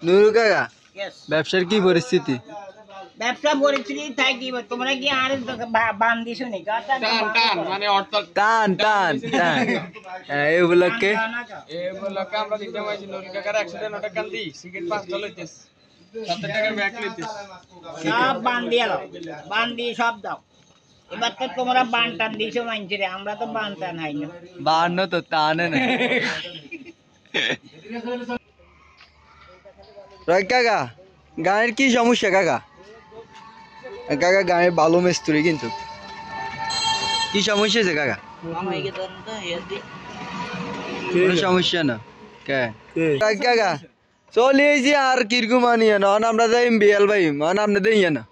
নুরু কাকা ব্যবসার কি পরিস্থিতি? ব্যবসা পরিস্থিতি তাই কি তোমরা কি আর বান দিছো নি মানে অর্থাৎ টান টান টান এই উপলক্ষে আমরা দিতে পাইছি নুরু কাকার 100 টাকা কান দি সিগারেট 5 লইতেছ 70 টাকার ব্যাগ লইতেছ সব বান দিয়া দাও, বান দিয়ে সব দাও। এবার তো তোমরা বান টান দিছো মাইনছে, আমরা তো বান টান হাই না। বান্ন তো টানে না। রয় কাকা গানের কি সমস্যা কাকা? কাকা গানের ভালো মিস্ত্রি কিন্তু কি সমস্যা আছে কাকা? কোনো সমস্যা না কাকা চলে এসে আর কিরকম আনিয়ে না আমরা যাই বিয়াল ভাই মানে আপনি দেই না।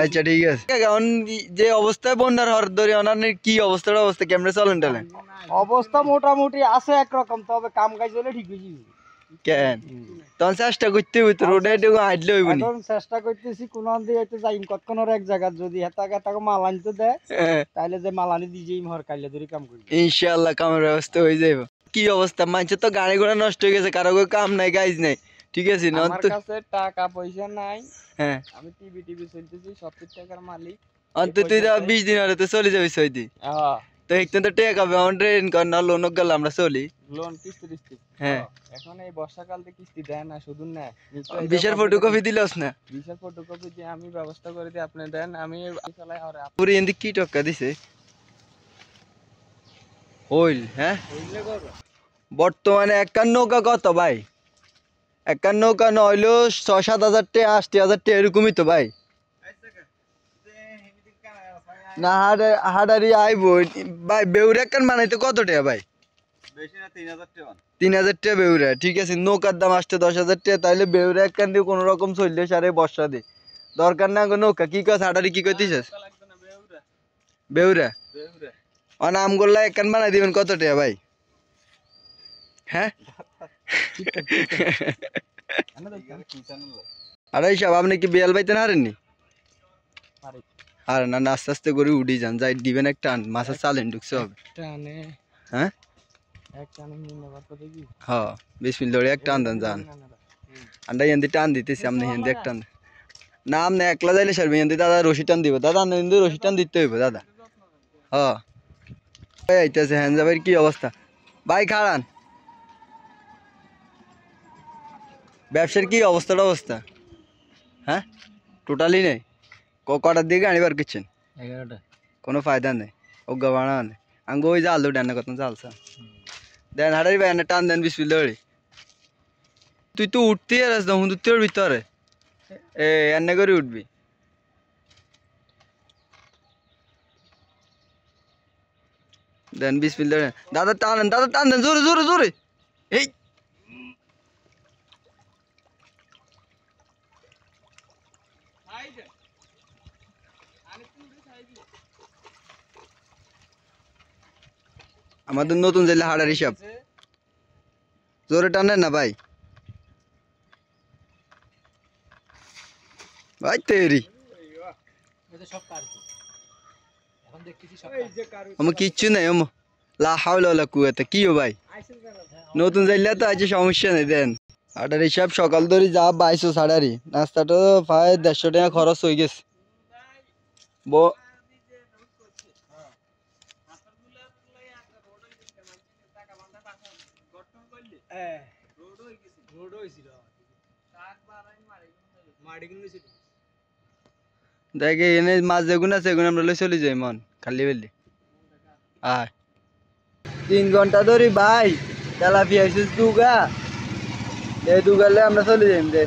আচ্ছা ঠিক আছে কাকা যে অবস্থায় বন্যার হর ধরে অনার কি অবস্থা কেমনে চলেন টালেন? অবস্থা মোটামুটি আছে একরকম, তবে কাম কাজ হলে ঠিক হয়ে যাবে। কেন তখন চেষ্টা করতে হইতো রোডে হাঁটলে হইব না? এখন চেষ্টা করতেছি কোন দিয়ে যাই কতক্ষণের এক জায়গা যদি হেতাকে মাল আনতে দেয় তাইলে যে মাল আনি দিয়ে হর কাইলে ধরে কাম করি ইনশাআল্লাহ কামের ব্যবস্থা হয়ে যাইব। কি অবস্থা মানুষের তো গাড়ি ঘোড়া নষ্ট হয়ে গেছে, কারো কাম নাই কাজ নাই, ঠিক আছে না? আমার কাছে টাকা পয়সা নাই, হ্যাঁ আমি টিভি চলতেছি 70 টাকার মালিক। অন্তত তুই 20 দিন হলে তো চলে যাবি সৌদি। হ্যাঁ তো একদিন তো টেকা পাবে আমার ট্রেন কর না লোন গেল আমরা চলি। লোন কিস্তি হ্যাঁ এখন এই বর্ষাকালতে কিস্তি দেয় না, শুধু নেয়। বিশের ফটোকপি দিলস না? বিশের ফটোকপি দিয়ে আমি ব্যবস্থা করে দিই, আপনি দেন আমি চালাই। আর পুরি এন্দি কি টাকা দিছে হইল? হ্যাঁ বর্তমানে একখান নৌকা কত ভাই? একখান নৌকা নইলো 6-7 হাজার টাকা 80 হাজার টাকা এরকমই তো ভাই। না হাডারি আইব ভাই বেউরে একখান বানাইতে কত টাকা ভাই? 3,000 টাকা বেউরা, ঠিক আছে। নৌকার দাম আসছে 10,000 টাকা, তাইলে বেউরা একখান দিয়ে কোনো রকম চললে সারে বর্ষা দিয়ে দরকার না নৌকা। কি কস হাডারি কি কইতিস? বেউরা নাম করলে একখান বানাই দিবেন কত টাকা ভাই? হ্যাঁ আরে সব আপনি কি বিয়াল বাইতেন হারেননি? আর না আস্তে আস্তে করে উঠি যান, যাই দিবেন একটা মাছের চালেন ঢুকছে হবে। হ্যাঁ হ্যাঁ বিসমিল্লাহ এক টান দেন যান। আমরা হিন্দি টান দিতেছি, আপনি হিন্দি এক টান না, আপনি একলা যাইলে সারবে হিন্দি দাদা রশি টান দিব দাদা, আপনি হিন্দি রশি টান দিতে হইব দাদা। হ্যাঁ আইতেছে হ্যাঁ যাবের কি অবস্থা ভাই? খাড়ান ব্যবসার কি অবস্থা? হ্যাঁ টোটালি নেই। কটার দিকে গাড়ি বার করছেন? 11টা। কোনো ফায়দা নেই ওগা বাড়া নেই। আঙ্গ ওই জাল দো ডান্না কত জালসা দেন হাড়ারি ভাই টান দেন বিসমিল্লাহ। তুই তো উঠতে আস না হুন্দু তোর ভিতরে এনে করে উঠবি। দেন বিসমিল্লাহ দাদা টান দেন জোরে এই আমাদের নতুন জেলে হাড়ার হিসাব জোরে টানেন না ভাই। ভাই তেরি আমার কিচ্ছু নাই লা হাওলা ওয়ালা কুওয়াতা কি ও ভাই? নতুন জেলে তো আছে সমস্যা নেই। দেন হাড়ার হিসাব সকাল ধরে যা 2200 হাড়ারি নাস্তাটা প্রায় 150 টাকা খরচ হয়ে গেছে। দেখে এনে মাছ যেগুন আছে এগুলো আমরা লই চলে যাই মন খালি বেলি। আয় 3 ঘন্টা ধরে ভাই তেলাপিয়া দুগা এই দুগালে আমরা চলে যাই।